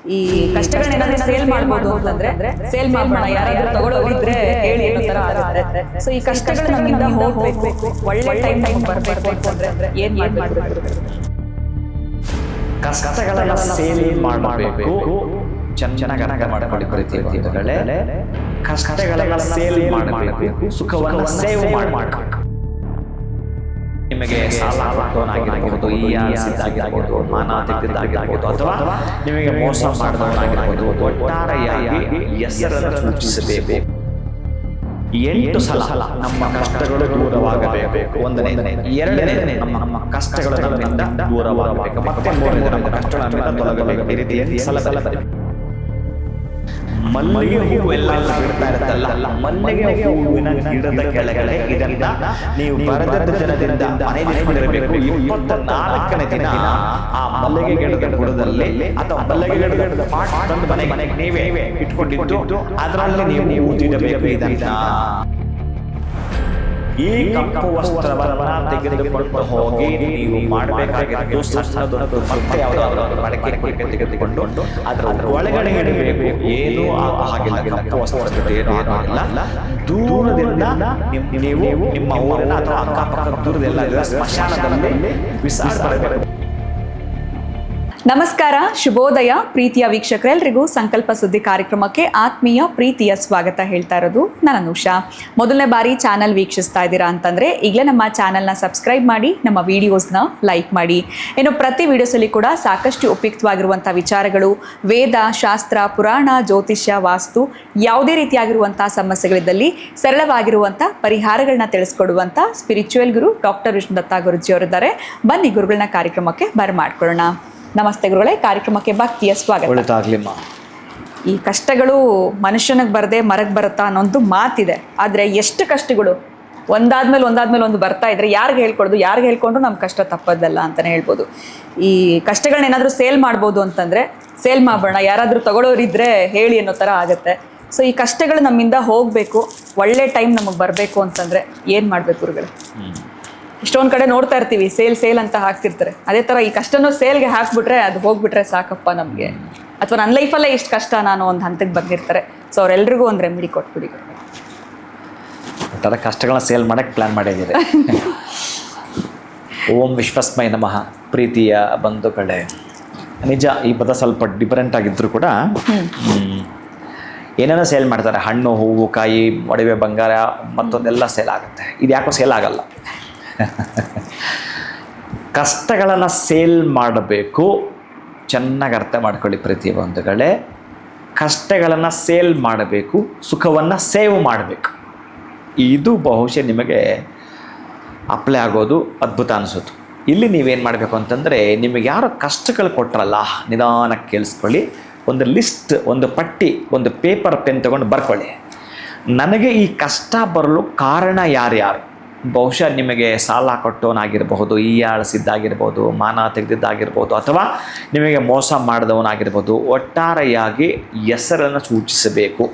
ಈ ಕಷ್ಟಗಳನ್ನೇನಾದ್ರೂ ಸೇಲ್ ಮಾಡ್ಬೋದು ಅಂತಂದ್ರೆ ಸೇಲ್ ಮಾಡೋಣ, ಯಾರಾದ್ರೂ ತಗೊಳ್ಳೋರಿದ್ರೆ ಹೇಳಿ ಅನ್ನೋ ತರ ಆಗುತ್ತೆ. ಸೊ ಈ ಕಷ್ಟಗಳು ನಮ್ಮಿಂದ ಹೋಗ್ಬೇಕು, ಒಳ್ಳೆ ಟೈಮ್ ನಮ್ಗೆ ಬರ್ಬೇಕು ಅಂತಂದ್ರೆ ಏನ್ ಮಾಡ್ಬೇಕು? ಕಷ್ಟಗಳೆಲ್ಲ ಸೇಲ್ ಮಾಡಬೇಕು. ಚೆನ್ನಾಗಿ ಅರ್ಥ ಮಾಡಿಕೊಳ್ಳಿ ಪ್ರೀತಿಗಳೇ. ಕಷ್ಟಗಳೆಲ್ಲ ಸೇಲ್ ಮಾಡಬೇಕು, ಸುಖವನ್ನು ಸೇವ್ ಮಾಡಬೇಕು. ನಿಮಗೆ ಸಾಲ ಕೊಟ್ಟವನಾಗಿರಬಹುದು, ಆಗಿರಬಹುದು, ಮಾನ ತೆಗೆದಿದ್ದಾಗಿರಬಹುದು, ಅಥವಾ ನಿಮಗೆ ಮೋಸ ಮಾಡಿದವನಾಗಿರಬಹುದು, ಒಟ್ಟಾರೆಯಾಗಿ ಹೆಸರನ್ನು ಸೂಚಿಸಬೇಕು. 8 ಸಲ ನಮ್ಮ ಕಷ್ಟಗಳು ದೂರವಾಗಬೇಕು. 1ನೇ. 2ನೇ, ನಮ್ಮ ಕಷ್ಟಗಳು ನಮ್ಮಿಂದ ದೂರವಾಗಬೇಕು. ಮತ್ತೆ 3ನೇ, ನಮ್ಮ ಕಷ್ಟಗಳು ನಮ್ಮಿಂದ ತೊಲಗಬೇಕು. ಈ ರೀತಿ 8 ಸಲ ಮಲ್ಲಿಗೆ ಹೂವು ಎಲ್ಲ ಬಿಡ್ತಾ ಇರುತ್ತಲ್ಲ, ಮಲ್ಲಿಗೆ ಹೂವಿನ ಗಿಡದ ಕೆಳಗಡೆ ಇದನ್ನ ನೀವು ಬರೆದ ದಿನದಿಂದ ಮನೆಯಲ್ಲಿರಬೇಕು. 24ನೇ ದಿನ ಆ ಮಲ್ಲಿಗೆ ಗಿಡದ ಬುಡದಲ್ಲಿ ಅಥವಾ ಮಲ್ಲಿಗೆ ಗಿಡದ ಪಾಟ್ ತಂದು ಮನೆಗೆ ನೀವೇ ಇಟ್ಕೊಂಡಿದ್ದು ಅದರಲ್ಲಿ ನೀವು ಊದಿಡಬೇಕು. ಇದನ್ನ ಈ ಕಪ್ಪು ವಸ್ತ್ರವನ್ನ ತೆಗೆದುಕೊಂಡು ಹೋಗಿ ನೀವು ಮಾಡಬೇಕಾಗಿದ್ದು ಸಣ್ಣದೊಂದು ಮತ್ತೆ ಯಾವುದಾದ್ರೂ ಮಡಕೆ ತೆಗೆದುಕೊಂಡು ಅದರ ಒಳಗಡೆ ಇಡಬೇಕು. ಏನೂ ಹಾಗಿಲ್ಲ, ಕಪ್ಪು ವಸ್ತ್ರದ ಏನೂ ಆಗಿಲ್ಲ. ದೂರದಿಂದ ನೀವು ನಿಮ್ಮ ಊರಿನ ಅಥವಾ ಅಕ್ಕಪಕ್ಕ ದೂರದೆಲ್ಲ ಸ್ಮಶಾನದಲ್ಲಿ ಬಿಸಾಡಬೇಕು. ನಮಸ್ಕಾರ, ಶುಭೋದಯ ಪ್ರೀತಿಯ ವೀಕ್ಷಕರೆಲ್ಲರಿಗೂ ಸಂಕಲ್ಪ ಸುದ್ದಿ ಕಾರ್ಯಕ್ರಮಕ್ಕೆ ಆತ್ಮೀಯ ಪ್ರೀತಿಯ ಸ್ವಾಗತ ಹೇಳ್ತಾ ಇರೋದು ನಾನು ಉಷಾ. ಮೊದಲನೇ ಬಾರಿ ಚಾನಲ್ ವೀಕ್ಷಿಸ್ತಾ ಇದ್ದೀರಾ ಅಂತಂದರೆ ಈಗಲೇ ನಮ್ಮ ಚಾನಲ್ನ ಸಬ್ಸ್ಕ್ರೈಬ್ ಮಾಡಿ, ನಮ್ಮ ವಿಡಿಯೋಸ್ನ ಲೈಕ್ ಮಾಡಿ. ಇನ್ನು ಪ್ರತಿ ವಿಡಿಯೋಸಲ್ಲಿ ಕೂಡ ಸಾಕಷ್ಟು ಉಪಯುಕ್ತವಾಗಿರುವಂಥ ವಿಚಾರಗಳು, ವೇದ, ಶಾಸ್ತ್ರ, ಪುರಾಣ, ಜ್ಯೋತಿಷ್ಯ, ವಾಸ್ತು, ಯಾವುದೇ ರೀತಿಯಾಗಿರುವಂಥ ಸಮಸ್ಯೆಗಳಿದ್ದಲ್ಲಿ ಸರಳವಾಗಿರುವಂಥ ಪರಿಹಾರಗಳನ್ನ ತಿಳಿಸ್ಕೊಡುವಂಥ ಸ್ಪಿರಿಚುವಲ್ ಗುರು ಡಾಕ್ಟರ್ ವಿಷ್ಣುದತ್ತ ಗುರುಜಿಯವರಿದ್ದಾರೆ. ಬನ್ನಿ ಗುರುಗಳನ್ನ ಕಾರ್ಯಕ್ರಮಕ್ಕೆ ಬರಮಾಡ್ಕೊಳ್ಳೋಣ. ನಮಸ್ತೆ ಗುರುಗಳೇ, ಕಾರ್ಯಕ್ರಮಕ್ಕೆ ಭಕ್ತಿಯ ಸ್ವಾಗತ. ಈ ಕಷ್ಟಗಳು ಮನುಷ್ಯನಿಗೆ ಬರದೆ ಮರಕ್ಕೆ ಬರುತ್ತಾ ಅನ್ನೋದು ಮಾತಿದೆ. ಆದರೆ ಎಷ್ಟು ಕಷ್ಟಗಳು ಒಂದಾದ್ಮೇಲೆ ಒಂದು ಬರ್ತಾ ಇದ್ರೆ ಯಾರಿಗೆ ಹೇಳ್ಕೊಂಡ್ರು ನಮ್ಮ ಕಷ್ಟ ತಪ್ಪದಲ್ಲ ಅಂತಲೇ ಹೇಳ್ಬೋದು. ಈ ಕಷ್ಟಗಳನ್ನ ಏನಾದರೂ ಸೇಲ್ ಮಾಡ್ಬೋದು ಅಂತಂದರೆ ಸೇಲ್ ಮಾಡೋಣ, ಯಾರಾದರೂ ತಗೊಳ್ಳೋರಿದ್ರೆ ಹೇಳಿ ಅನ್ನೋ ಥರ ಆಗುತ್ತೆ. ಸೊ ಈ ಕಷ್ಟಗಳು ನಮ್ಮಿಂದ ಹೋಗಬೇಕು, ಒಳ್ಳೆ ಟೈಮ್ ನಮಗೆ ಬರಬೇಕು ಅಂತಂದರೆ ಏನು ಮಾಡಬೇಕು ಗುರುಗಳೇ? ಇಷ್ಟೊಂದು ಕಡೆ ನೋಡ್ತಾ ಇರ್ತೀವಿ, ಸೇಲ್ ಅಂತ ಹಾಕ್ತಿರ್ತಾರೆ. ಅದೇ ಥರ ಈ ಕಷ್ಟನೂ ಸೇಲ್ಗೆ ಹಾಕ್ಬಿಟ್ರೆ ಅದು ಹೋಗ್ಬಿಟ್ರೆ ಸಾಕಪ್ಪ ನಮಗೆ, ಅಥವಾ ನನ್ನ ಲೈಫಲ್ಲೇ ಇಷ್ಟು ಕಷ್ಟ ನಾನು ಒಂದು ಹಂತಕ್ಕೆ ಬಂದಿರ್ತಾರೆ. ಸೊ ಅವರೆಲ್ರಿಗೂ ಒಂದು ರೆಮಿಡಿ ಕೊಟ್ಬಿಡಿ. ಥರ ಕಷ್ಟಗಳನ್ನ ಸೇಲ್ ಮಾಡೋಕ್ಕೆ ಪ್ಲ್ಯಾನ್ ಮಾಡಿದ್ದೀರಿ. ಓಂ ವಿಶ್ವಸ್ಮೈ ನಮಃ. ಪ್ರೀತಿಯ ಬಂಧುಗಳೇ, ನಿಜ ಈ ಪದ ಸ್ವಲ್ಪ ಡಿಫರೆಂಟ್ ಆಗಿದ್ದರೂ ಕೂಡ ಏನೇನೋ ಸೇಲ್ ಮಾಡ್ತಾರೆ. ಹಣ್ಣು, ಹೂವು, ಕಾಯಿ, ಒಡವೆ, ಬಂಗಾರ, ಮತ್ತೊಂದೆಲ್ಲ ಸೇಲ್ ಆಗುತ್ತೆ. ಇದು ಯಾಕೋ ಸೇಲ್ ಆಗಲ್ಲ. ಕಷ್ಟಗಳನ್ನು ಸೇಲ್ ಮಾಡಬೇಕು. ಚೆನ್ನಾಗಿ ಅರ್ಥ ಮಾಡ್ಕೊಳ್ಳಿ ಪ್ರೀತಿ ಬಂಧುಗಳೇ. ಕಷ್ಟಗಳನ್ನು ಸೇಲ್ ಮಾಡಬೇಕು, ಸುಖವನ್ನು ಸೇವ್ ಮಾಡಬೇಕು. ಇದು ಬಹುಶಃ ನಿಮಗೆ ಅಪ್ಲೈ ಆಗೋದು ಅದ್ಭುತ ಅನಿಸೋದು. ಇಲ್ಲಿ ನೀವೇನು ಮಾಡಬೇಕು ಅಂತಂದರೆ, ನಿಮಗೆ ಯಾರೋ ಕಷ್ಟಗಳು ಕೊಟ್ಟರಲ್ಲ, ನಿಧಾನಕ್ಕೆ ಕೇಳಿಸ್ಕೊಳ್ಳಿ. ಒಂದು ಲಿಸ್ಟ್, ಒಂದು ಪಟ್ಟಿ, ಒಂದು ಪೇಪರ್, ಪೆನ್ ತೊಗೊಂಡು ಬರ್ಕೊಳ್ಳಿ. ನನಗೆ ಈ ಕಷ್ಟ ಬರಲು ಕಾರಣ ಯಾರ್ಯಾರು? ಬಹುಶಃ ನಿಮಗೆ ಸಾಲ ಕೊಟ್ಟವನಾಗಿರ್ಬಹುದು, ಹೀಯಾಳಿಸಿದ್ದಾಗಿರ್ಬೋದು, ಮಾನ ತೆಗೆದಿದ್ದಾಗಿರ್ಬೋದು, ಅಥವಾ ನಿಮಗೆ ಮೋಸ ಮಾಡಿದವನಾಗಿರ್ಬೋದು. ಒಟ್ಟಾರೆಯಾಗಿ ಹೆಸರನ್ನು ಸೂಚಿಸಬೇಕು.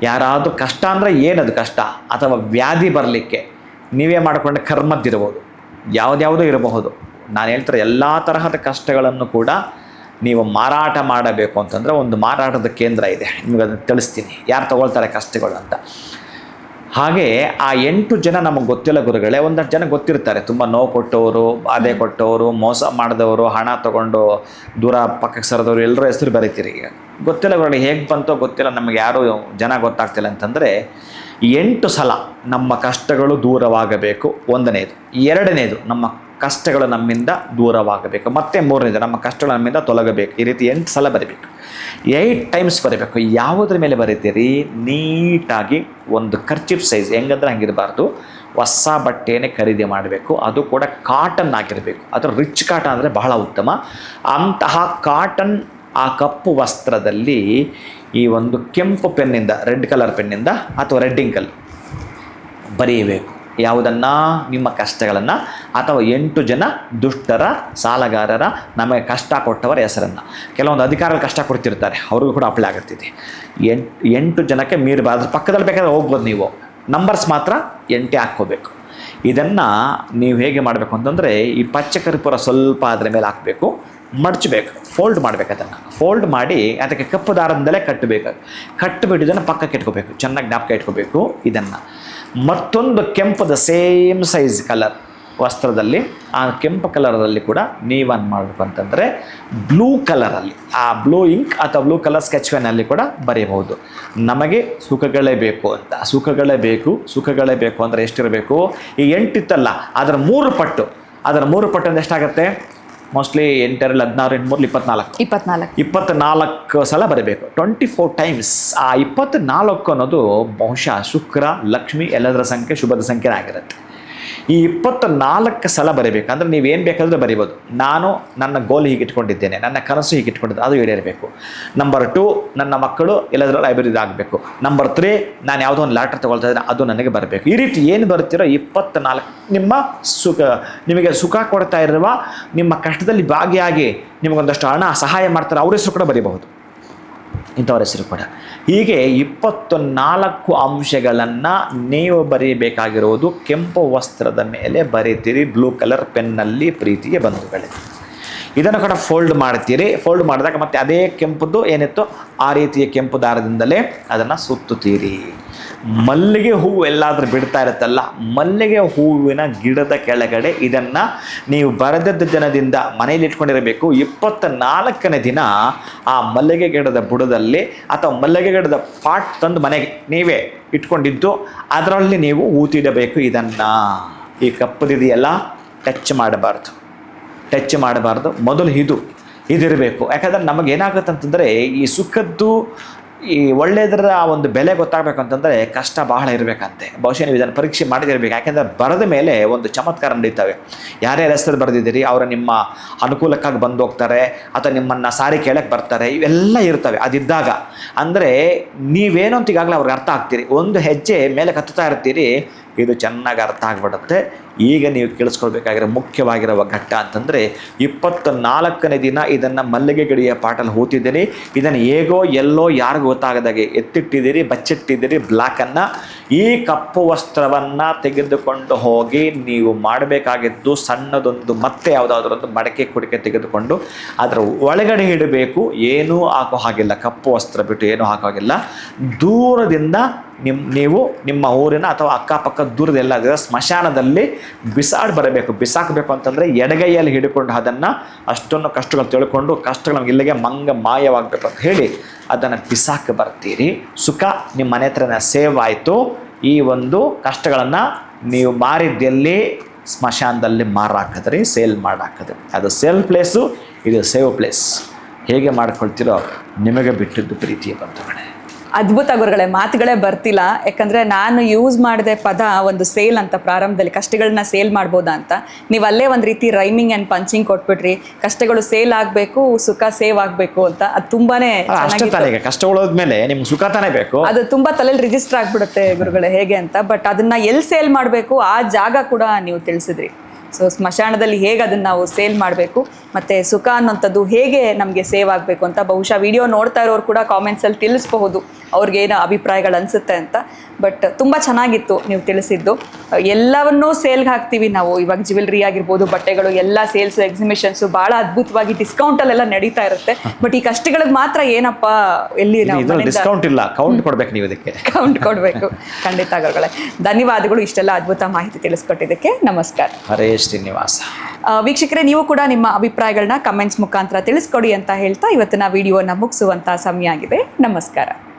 ಯಾರಾದರೂ ಕಷ್ಟ ಅಂದರೆ ಏನದು ಕಷ್ಟ, ಅಥವಾ ವ್ಯಾಧಿ ಬರಲಿಕ್ಕೆ ನೀವೇ ಮಾಡಿಕೊಂಡ ಕರ್ಮದ್ದಿರ್ಬೋದು, ಯಾವುದ್ಯಾವುದೋ ಇರಬಹುದು. ನಾನು ಹೇಳ್ತಾರೆ ಎಲ್ಲ ತರಹದ ಕಷ್ಟಗಳನ್ನು ಕೂಡ ನೀವು ಮಾರಾಟ ಮಾಡಬೇಕು ಅಂತಂದರೆ ಒಂದು ಮಾರಾಟದ ಕೇಂದ್ರ ಇದೆ. ನಿಮಗೆ ಅದನ್ನು ತಿಳಿಸ್ತೀನಿ ಯಾರು ತಗೊಳ್ತಾರೆ ಕಷ್ಟಗಳು ಅಂತ. ಹಾಗೆ ಆ 8 ಜನ ನಮಗೆ ಗೊತ್ತಿಲ್ಲ ಗುರುಗಳೇ. ಒಂದಷ್ಟು ಜನ ಗೊತ್ತಿರ್ತಾರೆ, ತುಂಬ ನೋವು ಕೊಟ್ಟವರು, ಬಾಧೆ ಕೊಟ್ಟವರು, ಮೋಸ ಮಾಡಿದವರು, ಹಣ ತೊಗೊಂಡು ದೂರ ಪಕ್ಕಕ್ಕೆ ಸರಿದವರು, ಎಲ್ಲರೂ ಹೆಸರು ಬರೀತೀರಿ. ಈಗ ಗೊತ್ತಿಲ್ಲ ಗುರುಗಳೇ, ಹೇಗೆ ಬಂತೋ ಗೊತ್ತಿಲ್ಲ, ನಮಗೆ ಯಾರೂ ಜನ ಗೊತ್ತಾಗ್ತಿಲ್ಲ ಅಂತಂದರೆ 8 ಸಲ ನಮ್ಮ ಕಷ್ಟಗಳು ದೂರವಾಗಬೇಕು. 1ನೇದು. 2ನೇದು, ನಮ್ಮ ಕಷ್ಟಗಳು ನಮ್ಮಿಂದ ದೂರವಾಗಬೇಕು. ಮತ್ತು 3ನೇದು, ನಮ್ಮ ಕಷ್ಟಗಳು ನಮ್ಮಿಂದ ತೊಲಗಬೇಕು. ಈ ರೀತಿ 8 ಸಲ ಬರೀಬೇಕು. 8 ಟೈಮ್ಸ್ ಬರೀಬೇಕು. ಯಾವುದ್ರ ಮೇಲೆ ಬರೀತೀರಿ? ನೀಟಾಗಿ ಒಂದು ಕರ್ಚಿಪ್ ಸೈಜ್, ಹೆಂಗಂದ್ರೆ ಹಂಗಿರಬಾರ್ದು, ಹೊಸ ಬಟ್ಟೆಯೇ ಖರೀದಿ ಮಾಡಬೇಕು. ಅದು ಕೂಡ ಕಾಟನ್ ಆಗಿರಬೇಕು. ಅದು ರಿಚ್ ಕಾಟನ್ ಅಂದರೆ ಬಹಳ ಉತ್ತಮ. ಅಂತಹ ಕಾಟನ್ ಆ ಕಪ್ಪು ವಸ್ತ್ರದಲ್ಲಿ ಈ ಒಂದು ಕೆಂಪು ಪೆನ್ನಿಂದ, ರೆಡ್ ಕಲರ್ ಪೆನ್ನಿಂದ ಅಥವಾ ರೆಡ್ ಇಂಕಲ್ಲಿ ಬರೆಯಬೇಕು. ಯಾವುದನ್ನು? ನಿಮ್ಮ ಕಷ್ಟಗಳನ್ನು, ಅಥವಾ 8 ಜನ ದುಷ್ಟರ, ಸಾಲಗಾರರ, ನಮಗೆ ಕಷ್ಟ ಕೊಟ್ಟವರ ಹೆಸರನ್ನು. ಕೆಲವೊಂದು ಅಧಿಕಾರಿಗಳು ಕಷ್ಟ ಕೊಡ್ತಿರ್ತಾರೆ, ಅವ್ರಿಗೂ ಕೂಡ ಅಪ್ಲೈ ಆಗುತ್ತಿದೆ. 8 ಜನಕ್ಕೆ ಮೀರಬಾರ್ದು. ಪಕ್ಕದಲ್ಲಿ ಬೇಕಾದ್ರೆ ಹೋಗ್ಬೋದು ನೀವು, ನಂಬರ್ಸ್ ಮಾತ್ರ 8 ಹಾಕ್ಕೋಬೇಕು. ಇದನ್ನು ನೀವು ಹೇಗೆ ಮಾಡಬೇಕು ಅಂತಂದರೆ, ಈ ಪಚ್ಚ ಕರ್ಪೂರ ಸ್ವಲ್ಪ ಅದರ ಮೇಲೆ ಹಾಕಬೇಕು, ಮಡಚಬೇಕು. ಫೋಲ್ಡ್ ಮಾಡಬೇಕು. ಅದನ್ನು ಫೋಲ್ಡ್ ಮಾಡಿ ಅದಕ್ಕೆ ಕಪ್ಪು ದಾರದಿಂದಲೇ ಕಟ್ಟಬೇಕು. ಕಟ್ಟಿಬಿಟ್ಟು ಇದನ್ನು ಪಕ್ಕಕ್ಕೆ ಇಟ್ಕೋಬೇಕು, ಚೆನ್ನಾಗಿ ಜ್ಞಾಪಕ ಇಟ್ಕೋಬೇಕು. ಇದನ್ನು ಮತ್ತೊಂದು ಕೆಂಪದ ಸೇಮ್ ಸೈಜ್ ಕಲರ್ ವಸ್ತ್ರದಲ್ಲಿ, ಆ ಕೆಂಪು ಕಲರಲ್ಲಿ ಕೂಡ ನೀವೇನು ಮಾಡಬೇಕು ಅಂತಂದರೆ ಬ್ಲೂ ಕಲರಲ್ಲಿ, ಆ ಬ್ಲೂ ಇಂಕ್ ಅಥವಾ ಬ್ಲೂ ಕಲರ್ ಸ್ಕೆಚ್ ಪೆನ್ನಲ್ಲಿ ಕೂಡ ಬರೆಯಬಹುದು. ನಮಗೆ ಸುಖಗಳೇ ಬೇಕು ಅಂತ, ಸುಖಗಳೇ ಬೇಕು ಅಂದರೆ ಎಷ್ಟಿರಬೇಕು? ಈ 8 ಇತ್ತಲ್ಲ, ಅದರ 3 ಪಟ್ಟು, ಅಂದರೆ ಎಷ್ಟಾಗುತ್ತೆ? ಮೋಸ್ಟ್ಲಿ 8 2 16 8 3 24 ಸಲ ಬರಬೇಕು. 24 ಟೈಮ್ಸ್. ಆ 24 ಅನ್ನೋದು ಬಹುಶಃ ಶುಕ್ರ, ಲಕ್ಷ್ಮಿ ಎಲ್ಲದರ ಸಂಖ್ಯೆ, ಶುಭದ ಸಂಖ್ಯೆ ಆಗಿರುತ್ತೆ. ಈ 24 ಸಲ ಬರೀಬೇಕು. ಅಂದರೆ ನೀವೇನು ಬೇಕಾದರೂ ಬರಿಬೋದು. ನಾನು ನನ್ನ ಗೋಲ್ ಹೀಗೆ ಇಟ್ಕೊಂಡಿದ್ದೇನೆ, ನನ್ನ ಕನಸು ಹೀಗೆ ಇಟ್ಕೊಂಡಿದ್ದೆ, ಅದು ಈಡೇರಬೇಕು. ನಂಬರ್ 2, ನನ್ನ ಮಕ್ಕಳು ಎಲ್ಲದರಲ್ಲೂ ಲೈಬ್ರರಿ ಆಗಬೇಕು. ನಂಬರ್ 3, ನಾನು ಯಾವುದೋ ಒಂದು ಲಾಟ್ರಿ ತೊಗೊಳ್ತಾ ಇದ್ದರೆ ಅದು ನನಗೆ ಬರಬೇಕು. ಈ ರೀತಿ ಏನು ಬರ್ತಿರೋ 24 ನಿಮಗೆ ಸುಖ ಕೊಡ್ತಾ ಇರುವ, ನಿಮ್ಮ ಕಷ್ಟದಲ್ಲಿ ಭಾಗಿಯಾಗಿ ನಿಮಗೊಂದಷ್ಟು ಹಣ ಸಹಾಯ ಮಾಡ್ತಾರೆ, ಅವ್ರ ಹೆಸರು ಕೂಡ ಬರೀಬಹುದು, ಇಂಥವ್ರ ಹೆಸರು ಕೂಡ. ಹೀಗೆ 24 ಅಂಶಗಳನ್ನು ನೀವು ಬರೀಬೇಕಾಗಿರುವುದು ಕೆಂಪು ವಸ್ತ್ರದ ಮೇಲೆ ಬರೀತೀರಿ, ಬ್ಲೂ ಕಲರ್ ಪೆನ್ನಲ್ಲಿ, ಪ್ರೀತಿಗೆ ಬಂಧುಗಳೇ. ಇದನ್ನು ಕೂಡ ಫೋಲ್ಡ್ ಮಾಡ್ತೀರಿ. ಫೋಲ್ಡ್ ಮಾಡಿದಾಗ ಮತ್ತೆ ಅದೇ ಕೆಂಪುದು ಏನಿತ್ತು ಆ ರೀತಿಯ ಕೆಂಪು ದಾರದಿಂದಲೇ ಅದನ್ನು ಸುತ್ತುತ್ತೀರಿ. ಮಲ್ಲಿಗೆ ಹೂವು ಎಲ್ಲಾದರೂ ಬಿಡ್ತಾ ಇರುತ್ತಲ್ಲ, ಮಲ್ಲಿಗೆ ಹೂವಿನ ಗಿಡದ ಕೆಳಗಡೆ ಇದನ್ನು ನೀವು ಬರೆದದ್ದ ದಿನದಿಂದ ಮನೇಲಿ ಇಟ್ಕೊಂಡಿರಬೇಕು. 24ನೇ ದಿನ ಆ ಮಲ್ಲಿಗೆ ಗಿಡದ ಬುಡದಲ್ಲಿ ಅಥವಾ ಮಲ್ಲಿಗೆ ಗಿಡದ ಪಾಟ್ ತಂದು ಮನೆಗೆ ನೀವೇ ಇಟ್ಕೊಂಡಿದ್ದು ಅದರಲ್ಲಿ ನೀವು ಊತಿಡಬೇಕು. ಇದನ್ನು ಈ ಕಪ್ಪದಿದೆಯಲ್ಲ, ಟಚ್ ಮಾಡಬಾರ್ದು. ಮೊದಲು ಇದಿರಬೇಕು. ಯಾಕಂದರೆ ನಮಗೇನಾಗುತ್ತೆ ಅಂತಂದರೆ, ಈ ಸುಖದ್ದು ಈ ಒಳ್ಳೆಯದರ ಒಂದು ಬೆಲೆ ಗೊತ್ತಾಗಬೇಕು ಅಂತಂದರೆ ಕಷ್ಟ ಬಹಳ ಇರಬೇಕಂತೆ. ಬಹುಶಃ ನೀವು ಇದನ್ನು ಪರೀಕ್ಷೆ ಮಾಡಿದಿರಬೇಕು. ಯಾಕೆಂದರೆ ಬರೆದ ಮೇಲೆ ಒಂದು ಚಮತ್ಕಾರ ನಡೀತವೆ. ಯಾರ್ಯಾರ ಹೆಸರು ಬರೆದಿದ್ದೀರಿ ಅವರು ನಿಮ್ಮ ಅನುಕೂಲಕ್ಕಾಗಿ ಬಂದು ಹೋಗ್ತಾರೆ, ಅಥವಾ ನಿಮ್ಮನ್ನು ಸಾರಿ ಕೇಳಕ್ಕೆ ಬರ್ತಾರೆ, ಇವೆಲ್ಲ ಇರ್ತವೆ. ಅದಿದ್ದಾಗ ಅಂದರೆ ನೀವೇನು ಅಂತ ಈಗಾಗಲೇ ಅವ್ರಿಗೆ ಅರ್ಥ ಆಗ್ತೀರಿ. ಒಂದು ಹೆಜ್ಜೆ ಮೇಲೆ ಕತ್ತುತ್ತಾ ಇರ್ತೀರಿ, ಇದು ಚೆನ್ನಾಗಿ ಅರ್ಥ ಆಗಿಬಿಡುತ್ತೆ. ಈಗ ನೀವು ಕೇಳಿಸ್ಕೊಳ್ಬೇಕಾಗಿರೋ ಮುಖ್ಯವಾಗಿರುವ ಘಟ್ಟ ಅಂತಂದರೆ 24ನೇ ದಿನ ಇದನ್ನು ಮಲ್ಲಿಗೆ ಗಿಡಿಯ ಪಾಟಲ್ಲಿ ಹೂತಿದ್ದೀರಿ. ಇದನ್ನು ಹೇಗೋ ಎಲ್ಲೋ ಯಾರಿಗೂ ಗೊತ್ತಾಗದಾಗೆ ಎತ್ತಿಟ್ಟಿದ್ದೀರಿ, ಬಚ್ಚಿಟ್ಟಿದ್ದೀರಿ ಬ್ಲ್ಯಾಕನ್ನು. ಈ ಕಪ್ಪು ವಸ್ತ್ರವನ್ನು ತೆಗೆದುಕೊಂಡು ಹೋಗಿ ನೀವು ಮಾಡಬೇಕಾಗಿದ್ದು ಸಣ್ಣದೊಂದು ಮತ್ತೆ ಯಾವುದಾದ್ರೊಂದು ಮಡಕೆ ಕುಡಿಕೆ ತೆಗೆದುಕೊಂಡು ಅದರ ಒಳಗಡೆ ಇಡಬೇಕು. ಏನೂ ಹಾಕೋ ಹಾಗಿಲ್ಲ, ಕಪ್ಪು ವಸ್ತ್ರ ಬಿಟ್ಟು ಏನೂ ಹಾಕೋ ಹಾಗಿಲ್ಲ. ದೂರದಿಂದ ನೀವು ನಿಮ್ಮ ಊರಿನ ಅಥವಾ ಅಕ್ಕಪಕ್ಕ ದೂರದೆಲ್ಲ ಸ್ಮಶಾನದಲ್ಲಿ ಬಿಸಾಕಬೇಕು ಅಂತಂದರೆ ಎಡಗೈಯಲ್ಲಿ ಹಿಡ್ಕೊಂಡು ಅದನ್ನು ಅಷ್ಟೊಂದು ಕಷ್ಟಗಳು ತಿಳ್ಕೊಂಡು ಕಷ್ಟಗಳು ನಮ್ಗೆ ಇಲ್ಲಿಗೆ ಮಾಯವಾಗಬೇಕು ಅಂತ ಹೇಳಿ ಅದನ್ನು ಬಿಸಾಕ ಬರ್ತೀರಿ. ಸುಖ ನಿಮ್ಮ ಮನೆ ಹತ್ರನ ಸೇವ್ ಆಯಿತು. ಈ ಒಂದು ಕಷ್ಟಗಳನ್ನು ನೀವು ಮಾರಿದ್ದಲ್ಲಿ ಸ್ಮಶಾನದಲ್ಲಿ ಮಾರಾಕಿದ್ರಿ, ಸೇಲ್ ಮಾಡಾಕಿದ್ರಿ. ಅದು ಸೇಲ್ ಪ್ಲೇಸು, ಇದು ಸೇವ್ ಪ್ಲೇಸ್. ಹೇಗೆ ಮಾಡ್ಕೊಳ್ತೀರೋ ನಿಮಗೆ ಬಿಟ್ಟಿದ್ದು ಪ್ರೀತಿಯ ಬಂಧುಗಳೇ. ಅದ್ಭುತ ಗುರುಗಳೇ, ಮಾತುಗಳೇ ಬರ್ತಿಲ್ಲ. ಯಾಕಂದರೆ ನಾನು ಯೂಸ್ ಮಾಡಿದೆ ಪದ ಒಂದು ಸೇಲ್ ಅಂತ, ಪ್ರಾರಂಭದಲ್ಲಿ ಕಷ್ಟಗಳನ್ನ ಸೇಲ್ ಮಾಡ್ಬೋದಾ ಅಂತ. ನೀವು ಅಲ್ಲೇ ಒಂದು ರೀತಿ ರೈಮಿಂಗ್ ಆ್ಯಂಡ್ ಪಂಚಿಂಗ್ ಕೊಟ್ಬಿಟ್ರಿ. ಕಷ್ಟಗಳು ಸೇಲ್ ಆಗಬೇಕು, ಸುಖ ಸೇವ್ ಆಗಬೇಕು ಅಂತ. ಅದು ತುಂಬಾನೇ ಚೆನ್ನಾಗಿ, ಕಷ್ಟಗಳೋದ್ಮೇಲೆ ನಿಮ್ಗೆ ಸುಖ ತಾನೇ ಬೇಕು. ಅದು ತುಂಬ ತಲೆಯಲ್ಲಿ ರಿಜಿಸ್ಟರ್ ಆಗಿಬಿಡುತ್ತೆ ಗುರುಗಳೇ ಹೇಗೆ ಅಂತ. ಬಟ್ ಅದನ್ನು ಎಲ್ಲಿ ಸೇಲ್ ಮಾಡಬೇಕು ಆ ಜಾಗ ಕೂಡ ನೀವು ತಿಳಿಸಿದ್ರಿ. ಸೊ ಸ್ಮಶಾನದಲ್ಲಿ ಹೇಗೆ ಅದನ್ನು ನಾವು ಸೇಲ್ ಮಾಡಬೇಕು, ಮತ್ತು ಸುಖ ಅನ್ನೋಂಥದ್ದು ಹೇಗೆ ನಮಗೆ ಸೇವ್ ಆಗಬೇಕು ಅಂತ ಬಹುಶಃ ವಿಡಿಯೋ ನೋಡ್ತಾ ಇರೋರು ಕೂಡ ಕಾಮೆಂಟ್ಸಲ್ಲಿ ತಿಳಿಸ್ಬಹುದು ಅವ್ರಿಗೇನು ಅಭಿಪ್ರಾಯಗಳು ಅನಿಸುತ್ತೆ ಅಂತ. ಬಟ್ ತುಂಬ ಚೆನ್ನಾಗಿತ್ತು ನೀವು ತಿಳಿಸಿದ್ದು. ಎಲ್ಲವನ್ನೂ ಸೇಲ್ಗೆ ಹಾಕ್ತೀವಿ ನಾವು. ಇವಾಗ ಜ್ಯುವೆಲ್ರಿ ಆಗಿರ್ಬೋದು, ಬಟ್ಟೆಗಳು ಎಲ್ಲ ಸೇಲ್ಸು, ಎಕ್ಸಿಬಿಷನ್ಸು ಭಾಳ ಅದ್ಭುತವಾಗಿ ಡಿಸ್ಕೌಂಟಲ್ಲೆಲ್ಲ ನಡೀತಾ ಇರುತ್ತೆ. ಬಟ್ ಈ ಕಷ್ಟಗಳಿಗೆ ಮಾತ್ರ ಏನಪ್ಪ ಎಲ್ಲಿ ನಾವು ಡಿಸ್ಕೌಂಟ್ ಇಲ್ಲ, ಕೌಂಟ್ ಕೊಡ್ಬೇಕು, ನೀವು ಇದಕ್ಕೆ ಕೌಂಟ್ ಕೊಡಬೇಕು. ಖಂಡಿತ ಗುರುಗಳೇ, ಧನ್ಯವಾದಗಳು ಇಷ್ಟೆಲ್ಲ ಅದ್ಭುತ ಮಾಹಿತಿ ತಿಳಿಸ್ಕೊಟ್ಟಿದ್ದಕ್ಕೆ. ನಮಸ್ಕಾರ. ಹರೇ ಶ್ರೀನಿವಾಸ. ವೀಕ್ಷಕರೇ, ನೀವು ಕೂಡ ನಿಮ್ಮ ಅಭಿಪ್ರಾಯಗಳನ್ನ ಕಮೆಂಟ್ಸ್ ಮುಖಾಂತರ ತಿಳಿಸ್ಕೊಡಿ ಅಂತ ಹೇಳ್ತಾ ಇವತ್ತಿನ ವಿಡಿಯೋನ ಮುಗಿಸುವಂಥ ಸಮಯ ಆಗಿದೆ. ನಮಸ್ಕಾರ.